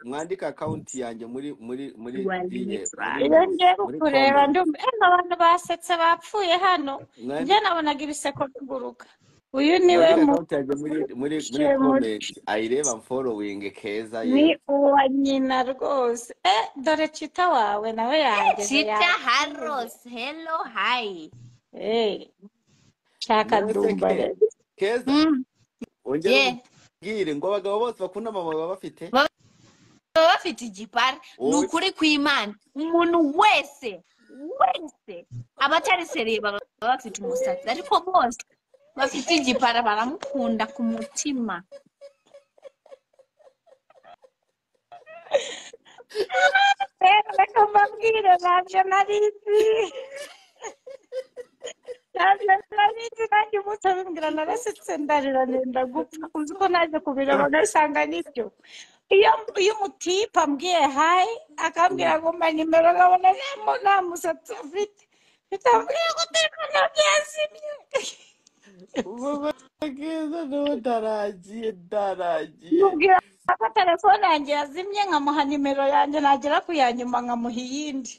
mwandika account yanjye muri iyo ngiye kureba comment. abantu basetse bapfuye hano njye nabonaga ibiseko biguruka uyu niwe mwandika account yanjye muri comment ayireba following Keza ni uwa nyina rwose dore Chita wawe nawe yageze Chita Harros, hello, hi. Shaka Ddumba rero Keza ongera ubwire ngo abagabo bose bakunda mama baba bafite igipara ni ukuri kw'Imana umuntu wese abatari seriye baba bafite umusatsi ariko bose bafite igipara baramukunda ku mutima. reka mbabwire ntabyo narizi nanjye umunsi abimbwira narasetse ndarira nenda gupfa uzi ko naje kubireba ngasanga nibyo iyo umutipe ambwiye hayi akambwira ngo mba nimero nkabona nta musatsi afite bitambwiye ko telefone yazimye Keza no daragiye mubwira ko telefone yanjye yazimye nkamuha nimero yanjye nagera kuyanyuma nkamuha iyindi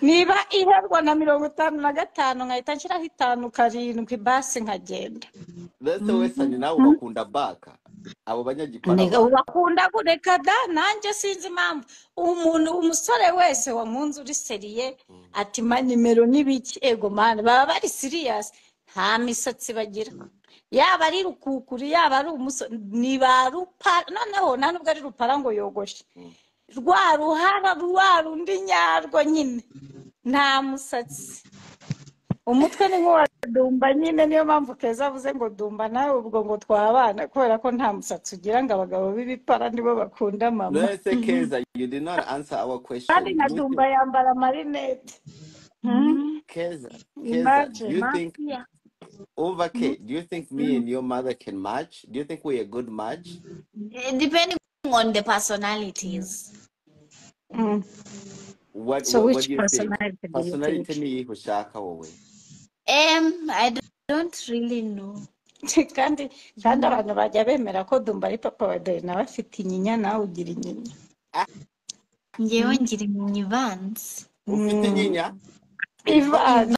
niba iherwa na 55 nkahita nshyiraho 5 basi nkagenda. Mbese wese ni nawe bakunda baka abo banyagipara bakunda kureka da nanjye sinzi impamvu umusore wese wankunze uri seriye ati ma nimero n'ibiki ego man baba bari serious nta misatsi bagira yaba ari rukukuri yaba ari ni barupa noneho nta nubwo ari rupara ngo yogoshe rwa ruhara rwa rundi nyarwo nyine nta musatsi umutwe ni nk'uwa Ddumba nyine niyo mpamvu Keza avuze ngo Ddumba nawe ubwo ngo twabana kubera ko nta musatsi ugira ngo abagabo b'ibipara nibo bakunda mama. Let's Keza, you did not answer our question. Kandi na Ddumba yambara marinette. Keza, do you think over K, do you think me and your mother can match? Do you think we're a good match? Depending on the personalities. What which do you personality think? do you Personality ni hushaka wowe. I don't really know. kandi abantu bajya bemera ko Ddumba ari papa wa Dore nawe afite inyinya nawe ugira inyinya. Ngewe ngira inyinya Ivansi. Ufite inyinya? Ivansi.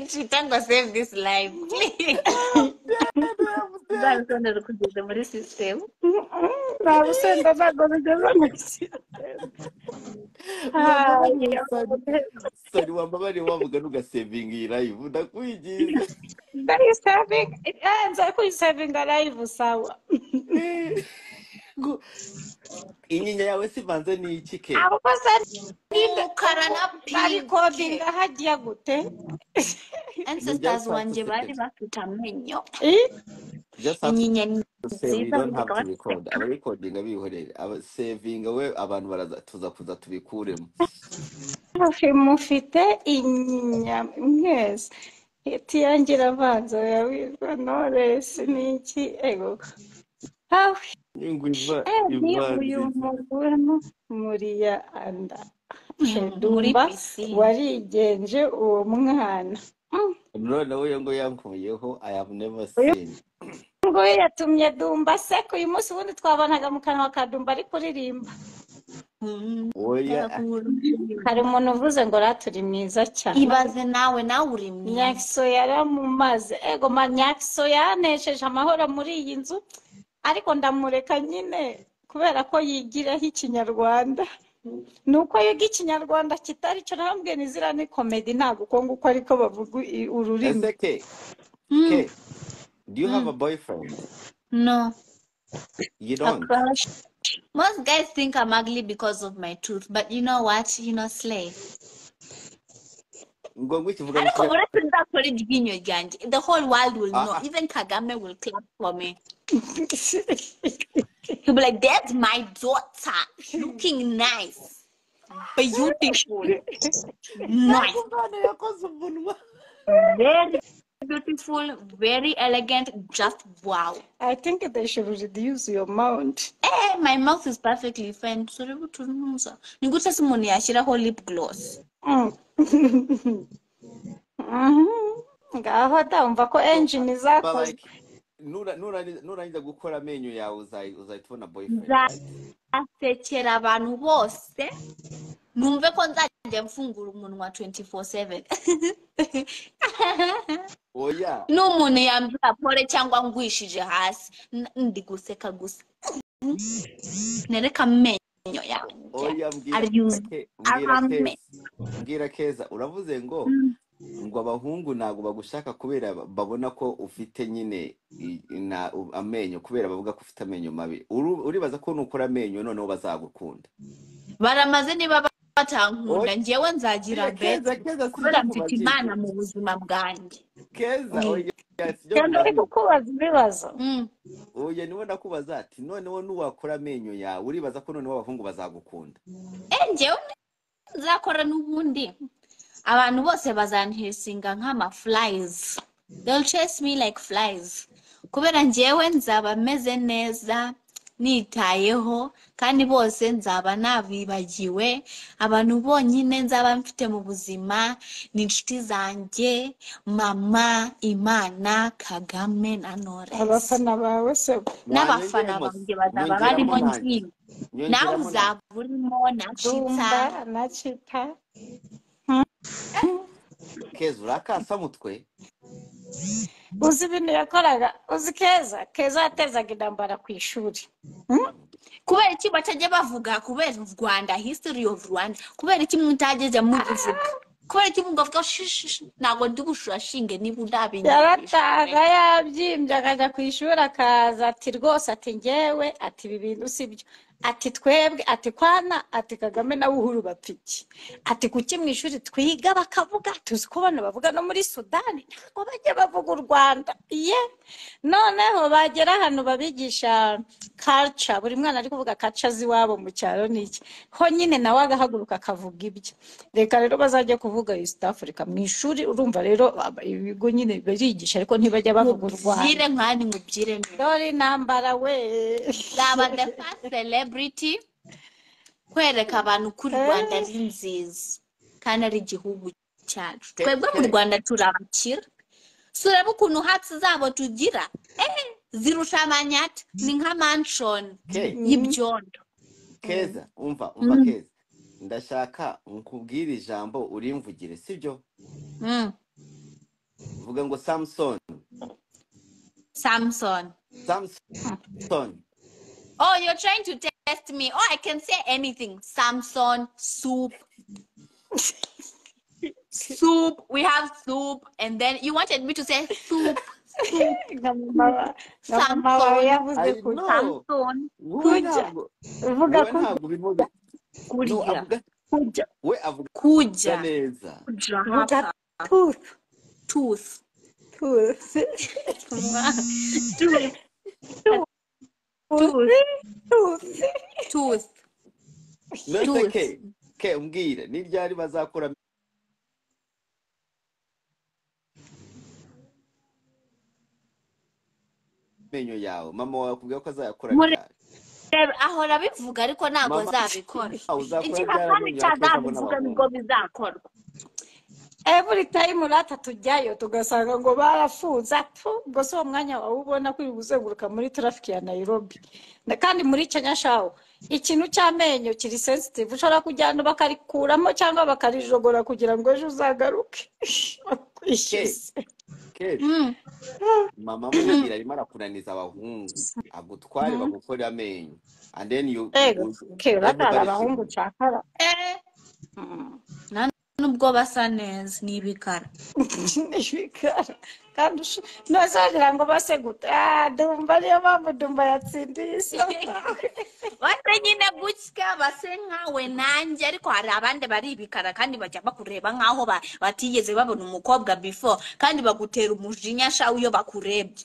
Chitanga save this live, please. That's under the muri system. Nabusenda ntabwo bigeze muri system. Sani wambabari wavuga nugasevinga iyi live ndakwigize. Ndayisaving nza kuyisavinga live sawa. Inyinya yawe sivanze ni iki ke? Abo basa n'umukara na bari coding hagiye gute? Ancestors wanje bari bafite amenyo. Inyinya you don't have to record. Aba recording abihorere. Aba saving we abantu baraza tuza kuza tubikuremo. Mufite inyinya mwese. Tiyangira abanza yawizwa Knowless niki ego. Uyu muguramo Muriya anda Ddumba warigenje uwo mwana none we ngo yankuyeho I have never seen ngo yatumye Ddumba seko uyu munsi wundi twabonaga mu kanwa ka Ddumba ari kuririmba oya hari umuntu uvuze ngo raturi mwiza cyane ibaze nawe uri mwiza Nyakso yaramumaze ego Nyakso yanesheje amahoro muri iyi nzu ariko ndamureka nyine kubera ko yigiraho ikinyarwanda nuko yiga ikinyarwanda kitari cyo nambwe nizira ni comedy ntago ko nguko ariko bavuga ururimi. Okay. Do you have a boyfriend? No. You don't? Most guys think I'm ugly because of my tooth, but you know what? Slay. The whole world will know. Even Kagame will clap for me. He'll be like, that's my daughter. Looking nice. Beautiful. Nice. Very beautiful, very elegant, just wow. I think they should reduce your mount. My mouth is perfectly fine. Sorry, nikuti simoni yashiraho lip gloss. Ngaho ndumva ko engine zakozwe. Nurangiza gukora amenyo yawe uzahita boyfriend. Nzasekera abantu bose numve ko nzajya mfungura umunwa 24/7. Oya. N'umuntu yambira pole cyangwa ngwishije hasi ndi guseka gusa. Nereka amenyo yawe. Oya mbwira Keza uravuze ngo abahungu ntago bagushaka kubera babona ko ufite nyine amenyo kubera bavuga ko ufite amenyo mabi. Uribaza ko nukora amenyo noneho bazagukunda. Baramaze niba batankunda ngewe nzagira beza kubera mfite Imana mu buzima bwanjye. Keza oya cyane kukubaza ibibazo. Oya niwe nakubaza ati noneho nuwakora amenyo yawe uribaza ko noneho abahungu bazagukunda. Ngewe nzakora n'ubundi abantu bose bazanhisinga nk'ama flies. They'll chase me like flies. Kubera ngewe nzaba meze neza nitayeho kandi bose nzaba nabibagiwe. Abantu bonyine nzaba mfite mu buzima ni inshuti zanjye, mama, Imana, Kagame na Knowless. Abafana bawe se n'abafana banjye bazaba barimo ngiye. Nawe uzaba urimo na Chita. Keza urakasa mutwe. Uzi ibintu yakoraga, uzi Keza yatezaga intambara ku ishuri. Kubera iki batajya bavuga kubera u Rwanda, history of Rwanda, kubera iki mutageze mu kuvuga, kubera iki mugavuga ntabwo ndi bushashinge niba ndabinyije. Yarataga yabyimbye akajya ku ishuri akaza ati rwose ati ngewe ati ibi bintu sibyo. Ati twebwe ati kwana ati Kagame na Uhuru bapiki ati kuki mu ishuri twiga bakavuga tuzi ko bana bavuga no muri Sudani ntabwo bajya bavuga u Rwanda noneho bagera hano babigisha culture buri mwana ari kuvuga culture ziwabo mu cyaro niki ho nyine nawe agahaguruka akavuga ibyo reka rero bazajya kuvuga East Africa mu ishuri urumva rero ibigo nyine barigisha ariko ntibajya bavuga u Rwanda byire nkani mubyire dore nambara we laba the first celebrity kwereka abantu kuri Rwanda ari nziza kandi ari igihugu cyacu twebwe mu Rwanda turabakira sureba ukuntu hatsi zabo tugira zirusha amanyata ni nka mansion y'ibyondo. Keza umva Keza ndashaka nkubwira ijambo urimvugire sibyo vuga ngo Samson. Oh, you're trying to test me. Oh, I can say anything. Samson, soup. Soup. We have soup. And then you wanted me to say soup. Samson. Tooth. Ke umbwire ni ryari bazakora menyo yawe mama wawe kubwiye ko azayakora cyane ahora bivuga ariko ntago zabikora ikikafani cyazabivuga nibwo bizakorwa. Every time rata tujyayo tugasanga ngo barafunza ubwo so umwanya wawe ubona ko uzenguruka muri traffic ya Nairobi kandi muri Kenya shawo ikintu cy'amenyo kiri sensitive ushobora kujyana bakarikuramo cyangwa bakarijogora kugira ngo ejo uzagaruke. Mama mubwira arimo arakunaniza abahungu agutware bagukora amenyo and then you abahungu cyakara nubwo basa neza n'ibikara kandi nozagira ngo base guta Ddumba niyo mpamvu Ddumba yatsindiye base nyine gutya base nkawe nanjye ariko hari abandi bari ibikara kandi bajya bakureba nkaho batigeze babona umukobwa before kandi bagutera umujinya shawe iyo bakurebye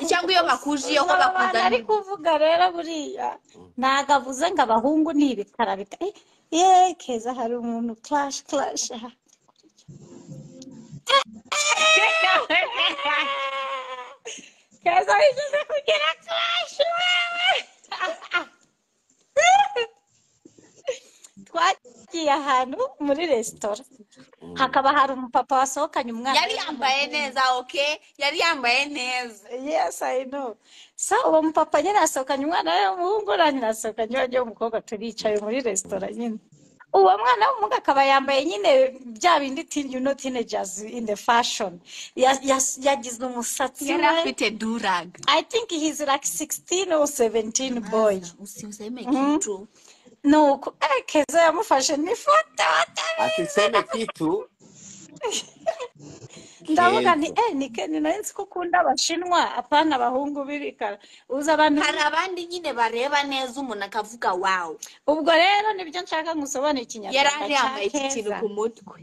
cyangwa iyo bakujiyeho bakuzana ari kuvuga rero buriya nagavuze ngo abahungu ni ibikara bita Keza hari umuntu clash Keza wigeze kugira crush wewe. Twagiye ahantu muri resitora hakaba hari umupapa wasohokanye umwana yari yambaye neza, okay, yari yambaye neza. Yes, I know. So uwo mupapa nyine asohokanye umwana w'umuhungu nanjye nasohokanye uwanjye w'umukobwa turicaye muri resitora nyine. Uwo mwana w'umuhungu akaba yambaye nyine bya bindi you know teenagers in the fashion. Yagize umusatsi Yari afite durag. I think he's like 16 or 17 boy. Usiseme kitu. No, Keza yamufashe n'ifoto. Asiseme kitu. Ndavuga nti ni nari nzi ko ukunda abashinwa apana abahungu birikara uza abantu Hari abandi nyine bareba neza umuntu akavuga wow. Ubwo rero nibyo nshaka ngusobanura ikinyarwanda. Yari yambaye ikintu ku mutwe.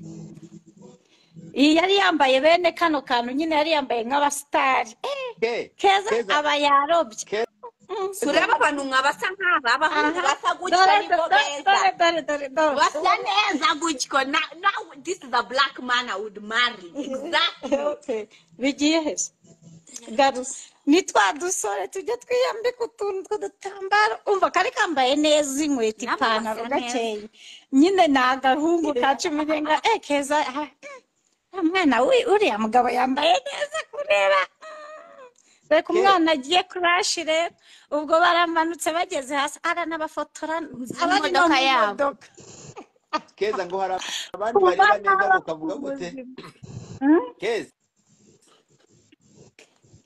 Yari yambaye bene kano kantu nyine yari yambaye nk'abasitari. Keza aba yarobye. Sureba abantu nkabasa nk'aba abahungu basa gutya nibo beza. Basa neza gutyo. Now this is a black man I would marry. Exactly. Okay. Bigiye hese. Garus. Nitwa dusore tujye twiyambika utuntu tw'udutambaro umva kari kambaye neza inkweto ipantaro gakeye nyine nagahungu kacumirenga Keza mwana uriya mugabo yambaye neza kureba reka umwana agiye crash rero ubwo baramanutse bageze hasi aranabafotora imodoka yabo. Keza ngo hari abandi bareba neza ukavuga gute?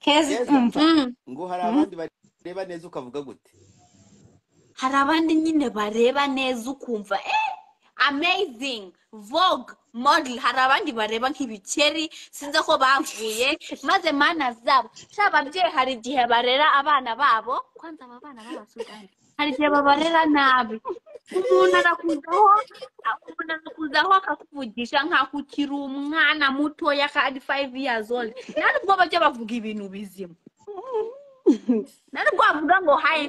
Keza ngo hari abandi bareba neza ukavuga gute? Hari abandi nyine bareba neza ukumva amazing Vogue model. Hari abandi bareba nk'ibikeri sinze ko bavuye maze mana zabo shababyeyi. Hari igihe barera abana babo kwanza aba bana b'abasudani hari igihe babarera nabi. Umuntu arakuzaho akakuvugisha nk'aho ukiri umwana mutoya kandi 5 years old. Ntabwo bajya bavuga ibintu bizima. Ntabwo bavuga ngo hayi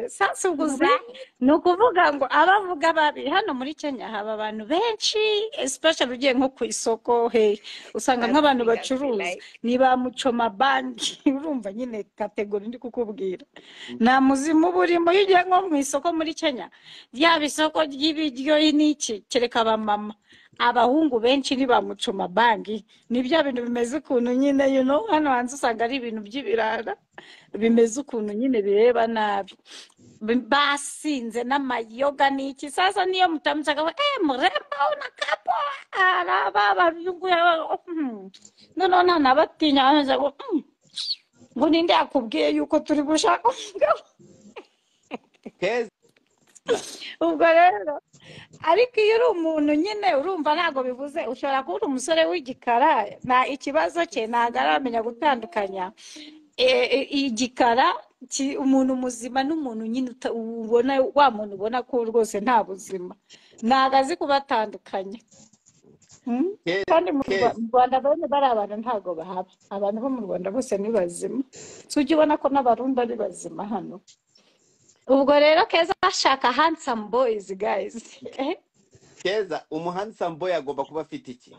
sasa uguze ni ukuvuga ngo abavuga babi hano muri Kenya haba abantu benshi especially ugiye nko ku isoko usanga nk'abantu bacuruza ni ba mucoma banki urumva nyine kategori ndi kukubwira nta muzimu burimo ugiye nko mu isoko muri Kenya ryaba isoko ry'ibiryo n'iki kereka abamama abahungu benshi ni ba mucoma banki nibyo bintu bimeze ukuntu nyine hano hanze usanga ari ibintu by'ibirara bimeze ukuntu nyine bireba nabi basinze n'amayoga n'iki sasa niyo mutamucaga muremba unakapo araba babungu none nabatinya bameze ngo ninde yakubwiye yuko turi gushaka ubwo rero ariko iyo uri umuntu nyine urumva ntago bivuze ushobora kuba umusore w'igikara na ikibazo cye ntago aramenya gutandukanya igikara umuntu muzima n'umuntu nyine ubona wa muntu ubona ko rwose nta buzima ntago azi kubatandukanya kandi mu Rwanda bane bari abantu ntago bahaba abantu bo mu Rwanda bose ni bazima tujye ubona ko n'abarundi ari bazima hano. Ubwo rero Keza ashaka handsome boys guys. Keza handsome boy agomba kuba afite iki?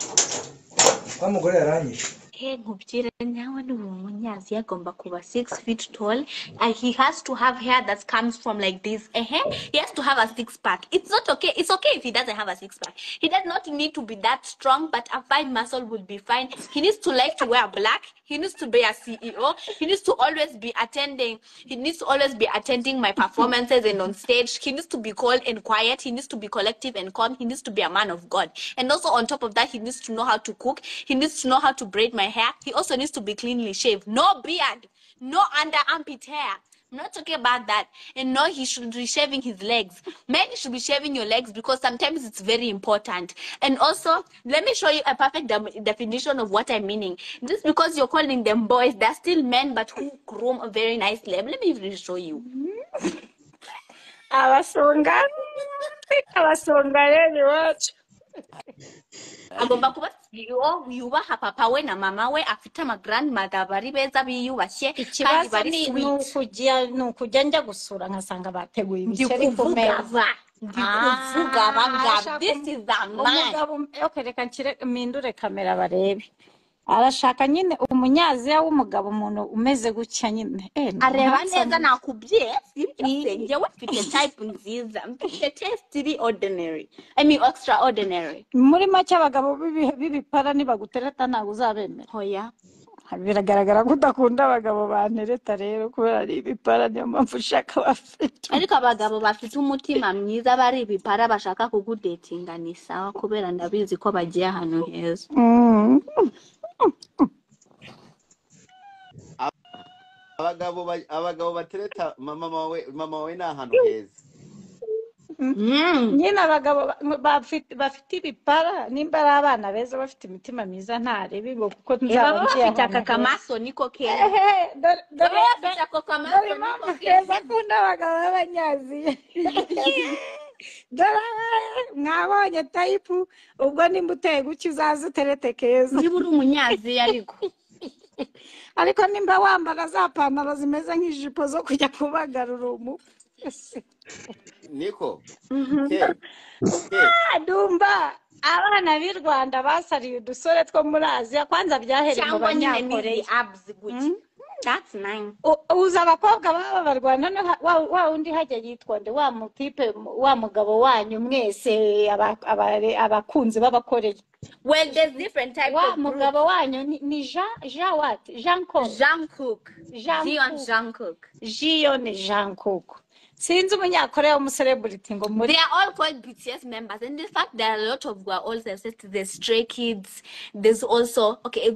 Wa mugore yaranyishe. Nkubwira nawe ni umunyazi agomba kuba 6 feet tall and he has to have hair that comes from like this. He has to have a six pack. It's not okay. It's okay if he doesn't have a six pack. He does not need to be that strong, but a fine muscle would be fine. He needs to like to wear black. He needs to be a CEO. He needs to always be attending. He needs to always be attending my performances and on stage. He needs to be cold and quiet. He needs to be collective and calm. He needs to be a man of God. And also on top of that, he needs to know how to cook. He needs to know how to braid my hair. He also needs to be cleanly shaved. No beard. No under armpit hair. I'm not talking about that. And no, he should be shaving his legs. Men should be shaving your legs because sometimes it's very important. And also, let me show you a perfect definition of what I'm meaning. Just because you're calling them boys, they're still men, but who groom a very nice leg. Let me even show you. Abasonga rero iwacu. Agomba kuba yubaha papa we na mama we afite ama grandmother bari beza biyubashye Ikibazo ni ukujya njya gusura nkasanga bateguye ibiceri ku meza. Ndikuvuga banga this is a man. Okay, reka mpindure kamera barebe. arashaka nyine umunyaziya w'umugabo umuntu umeze gutya nyine areba neza nakubwiye sibyo njyewe mfite type nziza mfite taste iri ordinary I mean extraordinary muri make abagabo b'ibipara nibagutereta ntabwo uzabemera hoya biragaragara ko udakunda abagabo bantereta rero kubera ari ibipara niyo mpamvu ushaka bafite ariko abagabo bafite umutima mwiza bari ibipara bashaka kugudetinga ni sawa kubera ndabizi ko bagiye ahantu heza abagabo batereta mama we ni ahantu heza nyine abagabo bafite ibipara nimba ari abana beza bafite imitima myiza ntarebe ngo kuko nzaba ngiye bafite aka kamaso niko keza dore bafite ako kamaso niko keza akunda abagabo b'abanyaziya dore mwabonye tayipu ubwo nimba uteye gutya uzaze uterete keza niba uri umunyaziya ariko nimba wambara za pantaro zimeze nk'ijipo zo kujya kubagarura niko Ddumba abana b'i Rwanda basariye udusore two muri Aziya kwanza byahereye mu banyakoreya that's nice uza abakobwa baba barwana wa undi hajya yitwa nde wa mutipe wa mugabo wanyu mwese abakunzi b'abakoreya well there's different type wa of mugabo wanyu ni Jean Cook sinzi umunyakoreya w'umucelebrity ngo muri they are all called BTS members and in fact there are a lot of girls also there's Stray Kids there's also okay